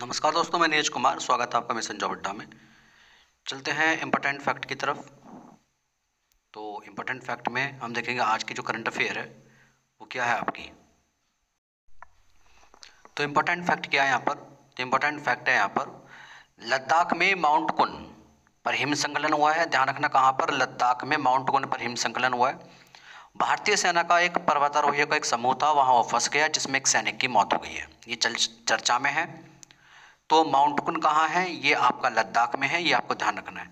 नमस्कार दोस्तों, मैं नीरज कुमार। स्वागत है आपका मिशन जॉब अड्डा में। चलते हैं इम्पोर्टेंट फैक्ट की तरफ। तो इम्पोर्टेंट फैक्ट में हम देखेंगे आज की जो करंट अफेयर है वो क्या है आपकी। तो इम्पोर्टेंट फैक्ट क्या है यहाँ पर? तो इम्पोर्टेंट फैक्ट है यहाँ पर लद्दाख में माउंट कुन पर हिमस्खलन हुआ है। ध्यान रखना, कहाँ पर? लद्दाख में माउंट कुन पर हिमस्खलन हुआ है। भारतीय सेना का एक पर्वतारोहियों का एक समूह था, वहाँ वो फंस गया जिसमें एक सैनिक की मौत हो गई है। ये चर्चा में है। तो माउंट कुन कहाँ है? ये आपका लद्दाख में है, ये आपको ध्यान रखना है।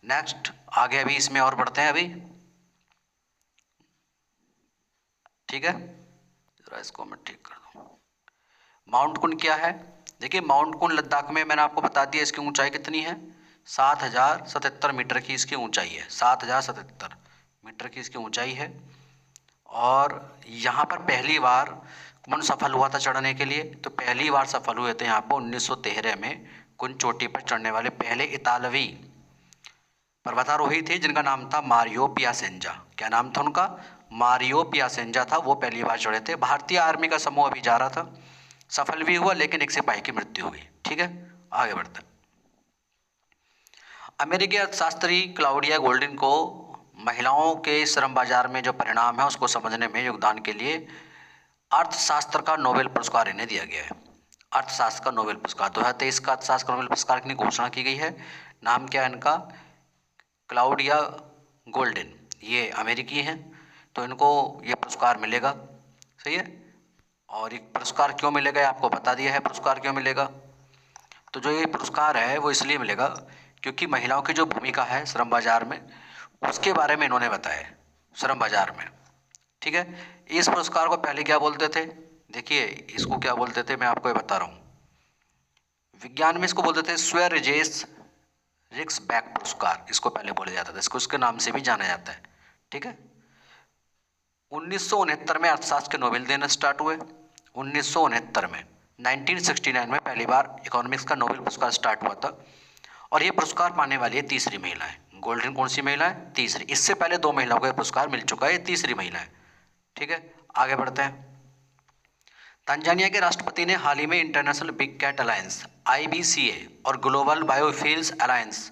नेक्स्ट आगे अभी इसमें और बढ़ते हैं अभी, ठीक है। जरा इसको मैं ठीक कर दूं। माउंट कुन क्या है? देखिए, माउंट कुन लद्दाख में मैंने आपको बता दिया। इसकी ऊंचाई कितनी है? 7077 मीटर की इसकी ऊंचाई है। 7077 मीटर की इसकी ऊंचाई है। और यहाँ पर पहली बार कौन सफल हुआ था चढ़ने के लिए? तो पहली बार सफल हुए थे यहाँ पर 1913 में कुन चोटी पर चढ़ने वाले पहले इतालवी पर्वतारोही थे जिनका नाम था मारियो पियासेंजा। क्या नाम था उनका? मारियो पियासेंजा था। वो पहली बार चढ़े थे। भारतीय आर्मी का समूह अभी जा रहा था, सफल भी हुआ, लेकिन एक सिपाही की मृत्यु हुई। ठीक है, आगे बढ़ते हैं। अमेरिकी अर्थशास्त्री क्लाउडिया गोल्डिन को महिलाओं के श्रम बाजार में जो परिणाम है उसको समझने में योगदान के लिए अर्थशास्त्र का नोबेल पुरस्कार इन्हें दिया गया है। अर्थशास्त्र का नोबेल पुरस्कार 2023 का अर्थशास्त्र का नोबेल पुरस्कार की घोषणा की गई है। नाम क्या है इनका? Claudia Goldin. ये अमेरिकी हैं, तो इनको ये पुरस्कार मिलेगा। सही है। और ये पुरस्कार क्यों मिलेगा ये आपको बता दिया है। पुरस्कार क्यों मिलेगा? तो जो ये पुरस्कार है वो इसलिए मिलेगा क्योंकि महिलाओं की जो भूमिका है श्रम बाजार में उसके बारे में इन्होंने बताया है, श्रम बाजार में। ठीक है। इस पुरस्कार को पहले क्या बोलते थे? देखिए, इसको क्या बोलते थे मैं आपको ये बता रहा हूँ। विज्ञान में इसको बोलते थे स्वेरिजेस रिक्स बैक पुरस्कार। इसको पहले बोला जाता था, इसको उसके नाम से भी जाना जाता है। ठीक है। 1969 में अर्थशास्त्र के नोबेल देना स्टार्ट हुए। 1969 में 1969 में पहली बार इकोनॉमिक्स का नोबेल पुरस्कार स्टार्ट हुआ था। और ये पुरस्कार पाने वाली है तीसरी महिला है। गोल्डन कौन सी महिला है? तीसरी। इससे पहले 2 महिलाओं को यह पुरस्कार मिल चुका है, ये तीसरी महिला है। ठीक है, आगे बढ़ते हैं। तंजानिया के राष्ट्रपति ने हाल ही में international big cat alliance IBCA और ग्लोबल बायोफिल्स अलायंस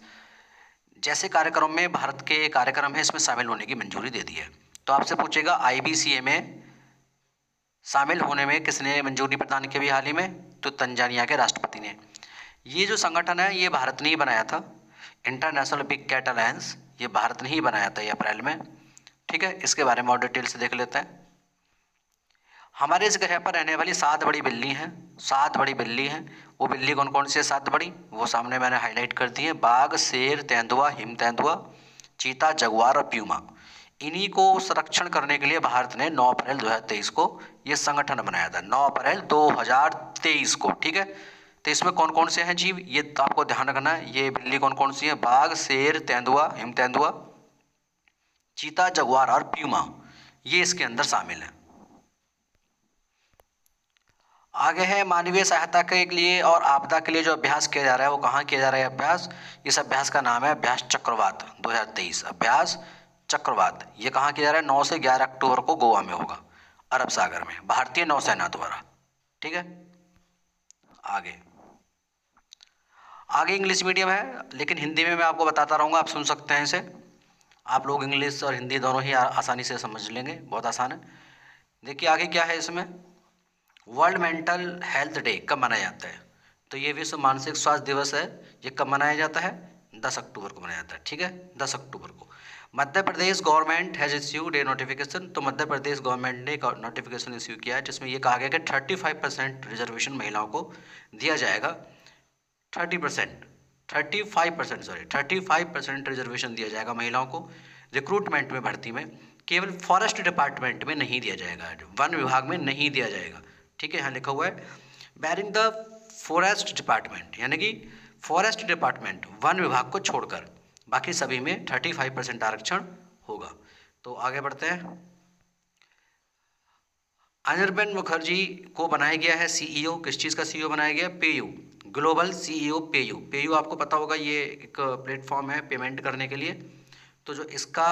जैसे कार्यक्रम में भारत के कार्यक्रम है इसमें शामिल होने की मंजूरी दे दी है। तो आपसे पूछेगा IBCA में शामिल होने में किसने मंजूरी प्रदान की अभी हाल ही में? तो तंजानिया के राष्ट्रपति ने। ये जो संगठन है ये भारत ने ही बनाया था। इंटरनेशनल बिग कैट अलायंस ये भारत ने ही बनाया था, ये अप्रैल में। ठीक है, इसके बारे में और डिटेल से देख लेते हैं। हमारे इस ग्रह पर रहने वाली 7 बड़ी बिल्ली हैं। 7 बड़ी बिल्ली हैं। वो बिल्ली कौन कौन सी है? 7 बड़ी, वो सामने मैंने हाईलाइट कर दी है। बाघ, शेर, तेंदुआ, हिम तेंदुआ, चीता, जगुआर और प्यूमा। इन्हीं को संरक्षण करने के लिए भारत ने 9 अप्रैल 2023 को ये संगठन बनाया था। 9 अप्रैल 2023 को। ठीक है। तो इसमें कौन कौन से हैं जीव ये तो आपको ध्यान रखना है। ये बिल्ली कौन कौन सी है? बाघ, शेर, तेंदुआ, हिम तेंदुआ, चीता, जगुआर और प्यूमा, ये इसके अंदर शामिल है। आगे है मानवीय सहायता के लिए और आपदा के लिए जो अभ्यास किया जा रहा है वो कहाँ किया जा रहा है अभ्यास? इस अभ्यास का नाम है अभ्यास चक्रवात 2023। अभ्यास चक्रवात ये कहाँ किया जा रहा है? 9 से 11 अक्टूबर को गोवा में होगा, अरब सागर में, भारतीय नौसेना द्वारा। ठीक है, आगे आगे इंग्लिश मीडियम है लेकिन हिंदी में मैं आपको बताता रहूँगा, आप सुन सकते हैं इसे। आप लोग इंग्लिश और हिंदी दोनों ही आसानी से समझ लेंगे, बहुत आसान है। देखिए आगे क्या है इसमें। वर्ल्ड मेंटल हेल्थ डे कब मनाया जाता है? तो ये विश्व मानसिक स्वास्थ्य दिवस है। ये कब मनाया जाता है? 10 अक्टूबर को मनाया जाता है। ठीक है, 10 अक्टूबर को। Madhya Pradesh government has issued a notification. तो मध्य प्रदेश गवर्नमेंट ने एक नोटिफिकेशन इश्यू किया है जिसमें ये कहा गया कि 35% रिजर्वेशन महिलाओं को दिया जाएगा। 30%, 35% सॉरी 35% रिजर्वेशन दिया जाएगा महिलाओं को रिक्रूटमेंट में, भर्ती में। केवल फॉरेस्ट डिपार्टमेंट में नहीं दिया जाएगा, वन विभाग में नहीं दिया जाएगा। ठीक है, यहाँ लिखा हुआ है बैरिंग द फॉरेस्ट डिपार्टमेंट, यानी कि फॉरेस्ट डिपार्टमेंट वन विभाग को छोड़कर बाकी सभी में 35% आरक्षण होगा। तो आगे बढ़ते हैं। अनिर्बन मुखर्जी को बनाया गया है CEO। किस चीज़ का CEO बनाया गया? PayU, global CEO PayU. PayU आपको पता होगा ये एक प्लेटफॉर्म है पेमेंट करने के लिए। तो जो इसका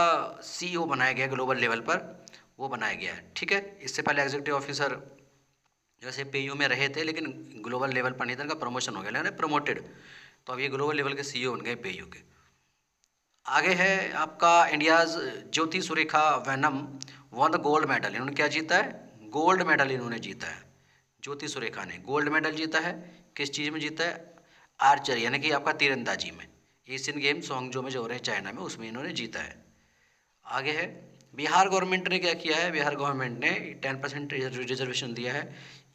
CEO बनाया गया ग्लोबल लेवल पर वो बनाया गया है। ठीक है, इससे पहले एग्जीक्यूटिव ऑफिसर जैसे पेयू में रहे थे लेकिन ग्लोबल लेवल पर नहीं था, इनका प्रमोशन हो गया, लेकिन प्रमोटेड, तो अब ये ग्लोबल लेवल के सीईओ बन गए पेयू के। आगे है आपका India's Jyoti Surekha venom one the gold medal. इन्होंने क्या जीता है? गोल्ड मेडल इन्होंने जीता है। ज्योति सुरेखा ने गोल्ड मेडल जीता है। किस चीज़ में जीता है? आर्चरी, यानी कि आपका तीरंदाजी में। एशियन गेम्स हांगझो में जो हो रहे हैं चाइना में, उसमें इन्होंने जीता है। आगे है बिहार गवर्नमेंट ने क्या किया है? बिहार गवर्नमेंट ने 10% रिजर्वेशन दिया है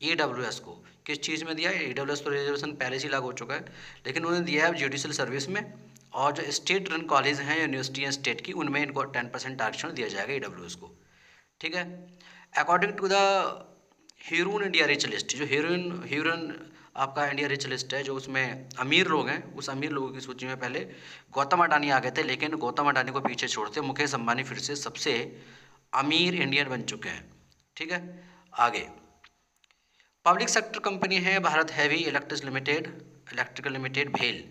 ईडब्ल्यूएस को। किस चीज़ में दिया है? ईडब्ल्यूएस तो रिजर्वेशन पहले से लागू हो चुका है, लेकिन उन्होंने दिया है जुडिशल सर्विस में, और जो स्टेट रन कॉलेज हैं यूनिवर्सिटी हैं स्टेट की, उनमें इनको 10% आरक्षण दिया जाएगा ईडब्ल्यूएस को। ठीक है। According to the Hurun India rich list, जो ह्यूरन आपका इंडिया रिच लिस्ट है, जो उसमें अमीर लोग हैं, उस अमीर लोगों की सूची में पहले गौतम अडानी आ गए थे, लेकिन गौतम अडानी को पीछे छोड़ते मुकेश अंबानी फिर से सबसे अमीर इंडियन बन चुके हैं। ठीक है। आगे पब्लिक सेक्टर कंपनी है भारत हैवी इलेक्ट्रिकल लिमिटेड भेल।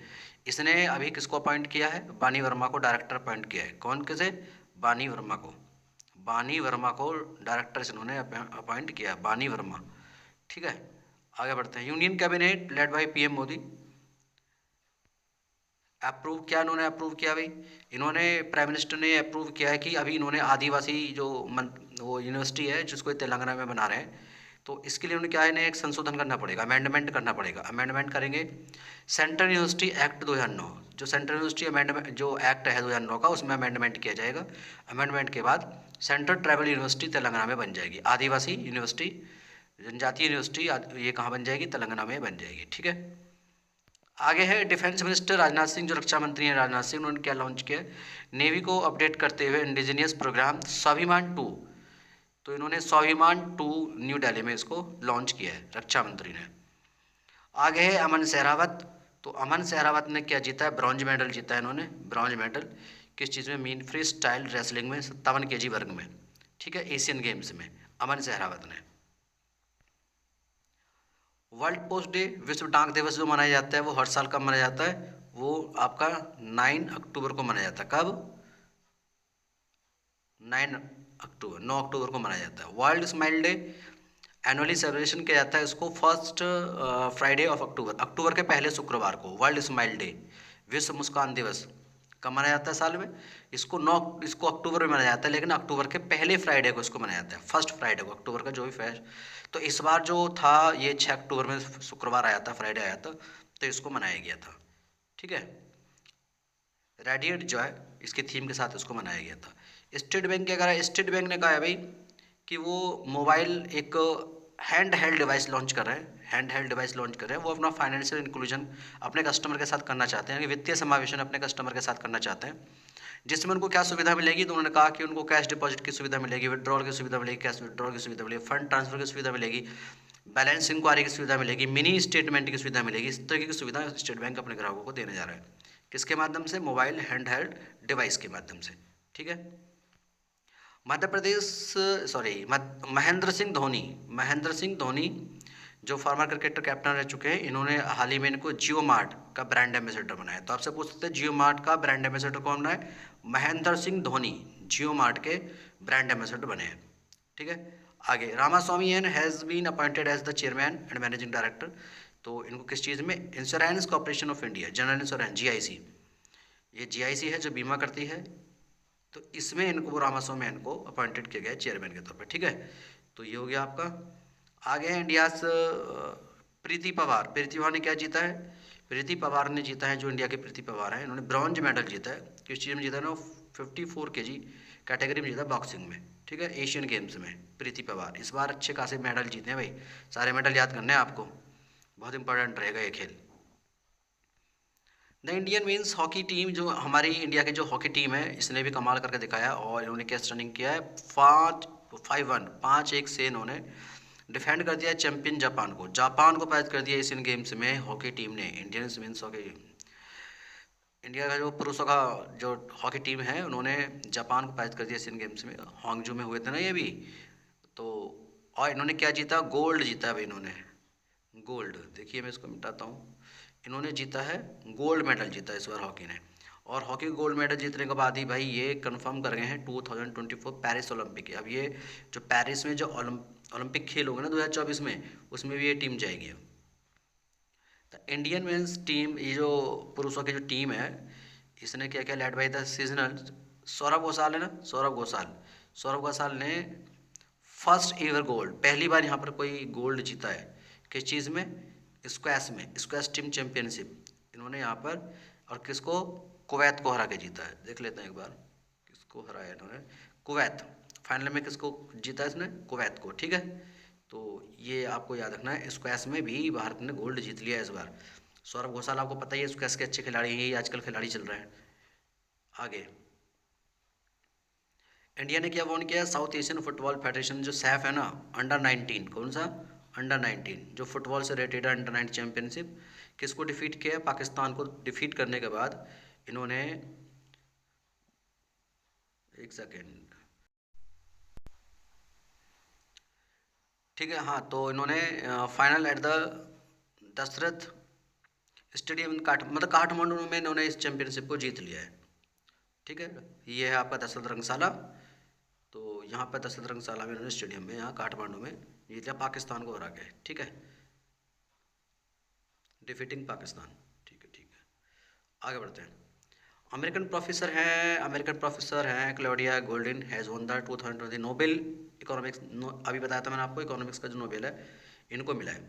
इसने अभी किसको अपॉइंट किया है? बानी वर्मा को डायरेक्टर अपॉइंट किया है। कौन किसे? बानी वर्मा को। बानी वर्मा को डायरेक्टर इन्होंने अपॉइंट किया, बानी वर्मा। ठीक है। आगे बढ़ते हैं। Union cabinet led by PM Modi approve किया, इन्होंने अप्रूव किया भाई, इन्होंने प्राइम मिनिस्टर ने अप्रूव किया है कि अभी इन्होंने आदिवासी जो वो यूनिवर्सिटी है जिसको ये तेलंगाना में बना रहे हैं, तो इसके लिए उन्हें क्या है, इन्हें एक संशोधन करना पड़ेगा, अमेंडमेंट करना पड़ेगा। अमेंडमेंट करेंगे सेंट्रल यूनिवर्सिटी एक्ट 2009, जो सेंट्रल यूनिवर्सिटी अमेंडमेंट जो एक्ट है 2009 का, उसमें अमेंडमेंट किया जाएगा। अमेंडमेंट के बाद सेंट्रल ट्राइबल यूनिवर्सिटी तेलंगाना में बन जाएगी। आदिवासी यूनिवर्सिटी, जनजातीय यूनिवर्सिटी ये कहाँ बन जाएगी? तेलंगाना में बन जाएगी। ठीक है। आगे है डिफेंस मिनिस्टर राजनाथ सिंह, जो रक्षा मंत्री हैं राजनाथ सिंह, उन्होंने क्या लॉन्च किया? नेवी को अपडेट करते हुए इंडिजीनियस प्रोग्राम स्वाभिमान 2, तो इन्होंने स्वाभिमान 2 न्यू दिल्ली में इसको लॉन्च किया है रक्षा मंत्री ने। आगे है अमन सहरावत, तो अमन सहरावत ने क्या जीता है? ब्रॉन्ज मेडल जीता है इन्होंने, ब्रॉन्ज मेडल। किस चीज़ में? मीन फ्री स्टाइल रेसलिंग में 57 kg वर्ग में। ठीक है, एशियन गेम्स में अमन सहरावत ने। वर्ल्ड पोस्ट डे, विश्व डाक दिवस जो मनाया जाता है वो हर साल कब मनाया जाता है? वो आपका 9 अक्टूबर को मनाया जाता है। कब? 9 अक्टूबर को मनाया जाता है। World smile day annually celebration किया जाता है इसको फर्स्ट फ्राइडे ऑफ अक्टूबर, अक्टूबर के पहले शुक्रवार को वर्ल्ड स्माइल डे, विश्व मुस्कान दिवस कब मनाया जाता है साल में? इसको अक्टूबर में मनाया जाता है, लेकिन अक्टूबर के पहले फ्राइडे को इसको मनाया जाता है, फर्स्ट फ्राइडे को अक्टूबर का जो भी फेस्ट। तो इस बार जो था ये 6 अक्टूबर में शुक्रवार आया था, फ्राइडे आया था, तो इसको मनाया गया था। ठीक है। रेडिएंट जॉय इसके थीम के साथ इसको मनाया गया था। स्टेट बैंक क्या करा? स्टेट बैंक ने कहा है भाई कि वो मोबाइल एक हैंड हेल्ड डिवाइस लॉन्च कर रहे हैं, हैंड हेल्ड डिवाइस लॉन्च कर रहे हैं। वो अपना फाइनेंशियल इंक्लूजन अपने कस्टमर के साथ करना चाहते हैं, कि वित्तीय समावेशन अपने कस्टमर के साथ करना चाहते हैं, जिसमें उनको क्या सुविधा मिलेगी? तो उन्होंने कहा कि उनको कैश डिपॉजिट की सुविधा मिलेगी, विड्रॉल की सुविधा मिलेगी, कैश विड्रॉल की सुविधा मिलेगी, फंड ट्रांसफर की सुविधा मिलेगी, बैलेंस इंक्वायरी की सुविधा मिलेगी, मिनी स्टेटमेंट की सुविधा मिलेगी। इस तरह की सुविधा स्टेट बैंक अपने ग्राहकों को देने जा रहा है। किसके माध्यम से? मोबाइल हैंड हेल्ड डिवाइस के माध्यम से। ठीक है। मध्य प्रदेश, सॉरी, महेंद्र सिंह धोनी जो फॉर्मर क्रिकेटर कैप्टन रह चुके हैं, इन्होंने हाल ही में इनको जियो मार्ट का ब्रांड एम्बेसडर बनाया। तो आपसे पूछ सकते हैं जियो मार्ट का ब्रांड एम्बेसडर कौन बना है? महेंद्र सिंह धोनी जियो मार्ट के ब्रांड एम्बेसडर बने हैं। ठीक है। आगे Ramaswamy N has been appointed as the chairman and managing director, तो इनको किस चीज़ में? Insurance corporation of India, general insurance, GIC, ये जीआईसी है जो बीमा करती है, तो इसमें इनको रामास्वामी इनको अपॉइंटेड किया गया चेयरमैन के तौर पर। ठीक है। तो ये हो गया आपका। आगे है इंडिया प्रीति पवार, प्रीति पवार ने क्या जीता है? प्रीति पवार ने जीता है, जो इंडिया के प्रीति पवार हैं, इन्होंने ब्रॉन्ज मेडल जीता है। किस चीज़ में जीता है ना? 54 kg कैटेगरी में जीता, बॉक्सिंग में। ठीक है, एशियन गेम्स में प्रीति पवार इस बार अच्छे खासे मेडल जीते हैं भाई, सारे मेडल याद करने हैं आपको, बहुत इंपॉर्टेंट रहेगा ये खेल। The Indian means hockey team, जो हमारी इंडिया की जो हॉकी टीम है, इसने भी कमाल करके दिखाया, और इन्होंने कैसे रनिंग किया है? 5-1 से इन्होंने डिफेंड कर दिया चैंपियन जापान को पराजित कर दिया एशियन गेम्स में हॉकी टीम ने। इंडियन मीन्स हॉकी, इंडिया का जो पुरुषों का जो हॉकी टीम है, उन्होंने जापान को पराजित कर दिया एशियन गेम्स में, हांगजू में हुए थे ना ये भी। तो और इन्होंने क्या जीता? गोल्ड जीता है भाई इन्होंने, गोल्ड। देखिए मैं इसको मिटाता हूँ, इन्होंने जीता है गोल्ड मेडल जीता है इस बार हॉकी ने। और हॉकी गोल्ड मेडल जीतने के बाद ही भाई ये कंफर्म कर गए हैं 2024 पेरिस ओलंपिक। अब ये जो पेरिस में जो ओलंपिक खेल होंगे ना 2024 में, उसमें भी ये टीम जाएगी। तो इंडियन मेंस टीम, ये जो पुरुषों की जो टीम है, इसने क्या क्या led by the seasonal Saurabh Ghoshal है ना, सौरभ घोषाल ने फर्स्ट एवर गोल्ड, पहली बार यहाँ पर कोई गोल्ड जीता है। किस चीज़ में? स्क्वैश में, स्क्वैश टीम चैंपियनशिप इन्होंने यहाँ पर, और किसको? कुवैत को हरा के जीता है। देख लेते हैं एक बार किसको हराया इन्होंने। कुवैत, फाइनल में किसको जीता इसने? कुवैत को। ठीक है, तो ये आपको याद रखना है। स्क्वैश में भी भारत ने गोल्ड जीत लिया है इस बार। सौरभ घोषाल आपको पता ही है स्क्वैश के अच्छे खिलाड़ी हैं, आजकल खिलाड़ी चल रहे हैं। आगे इंडिया ने क्या वॉन किया? साउथ एशियन फुटबॉल फेडरेशन जो सैफ है ना, अंडर 19, कौन सा? अंडर 19 जो फुटबॉल से रिलेटेड है, अंडर 19 चैंपियनशिप। किसको डिफीट किया? पाकिस्तान को डिफीट करने के बाद इन्होंने, एक सेकेंड, ठीक है, हाँ, तो इन्होंने final at the Dasharath stadium मतलब काठमांडू में इन्होंने इस चैंपियनशिप को जीत लिया है। ठीक है, ये है आपका दशरथ रंगशाला। तो यहाँ पर दशरथ रंगशाला में इन्होंने स्टेडियम में, यहाँ काठमांडू में जीत लिया पाकिस्तान को हरा के। ठीक है, डिफीटिंग पाकिस्तान। ठीक है, ठीक है, आगे बढ़ते हैं। अमेरिकन प्रोफेसर हैं Claudia Goldin has one the 2020 Nobel economics. अभी बताया था मैंने आपको, इकोनॉमिक्स का जो नोबेल है इनको मिला है,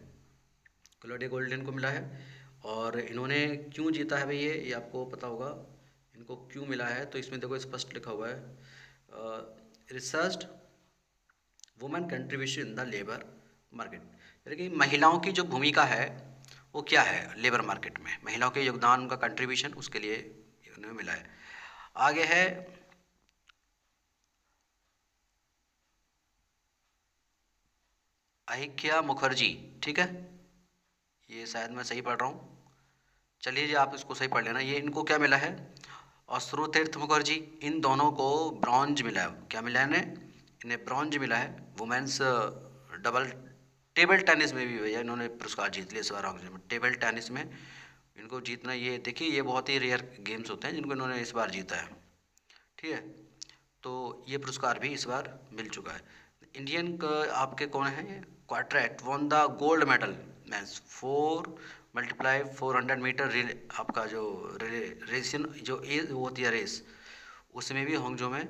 क्लोडिया गोल्डिन को मिला है। और इन्होंने क्यों जीता है भाई, ये आपको पता होगा इनको क्यों मिला है। तो इसमें देखो स्पष्ट लिखा हुआ है, research women contribution in the labour market, यानी कि महिलाओं की जो भूमिका है वो क्या है लेबर मार्केट में, महिलाओं के योगदान, उनका कंट्रीब्यूशन, उसके लिए उन्हें मिला है। आगे है अहिल्या मुखर्जी। ठीक है, ये शायद मैं सही पढ़ रहा हूँ, चलिए जी आप इसको सही पढ़ लेना। ये इनको क्या मिला है? और श्रुतीर्थ मुखर्जी, इन दोनों को ब्रॉन्ज मिला है। क्या मिला है इन्हें? इन्हें ब्रॉन्ज मिला है। वुमेन्स डबल टेबल टेनिस में भी भैया इन्होंने पुरस्कार जीत लिया इस बार में, टेबल टेनिस में इनको जीतना, ये देखिए ये बहुत ही रेयर गेम्स होते हैं जिनको इन्होंने इस बार जीता है। ठीक है, तो ये पुरस्कार भी इस बार मिल चुका है। इंडियन का आपके कौन है? क्वाड्रैट won the gold medal men's 4x400 metre relay, आपका जो रेसिन जो वो होती है रेस, उसमें भी होंगजो में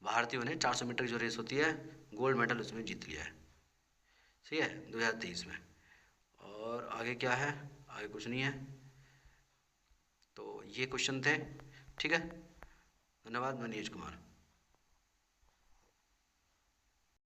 भारतीयों ने 400 मीटर की जो रेस होती है, गोल्ड मेडल उसमें जीत लिया है। ठीक है, 2023 में। और आगे क्या है? आगे कुछ नहीं है। तो ये क्वेश्चन थे। ठीक है, धन्यवाद। मैं नीरज कुमार।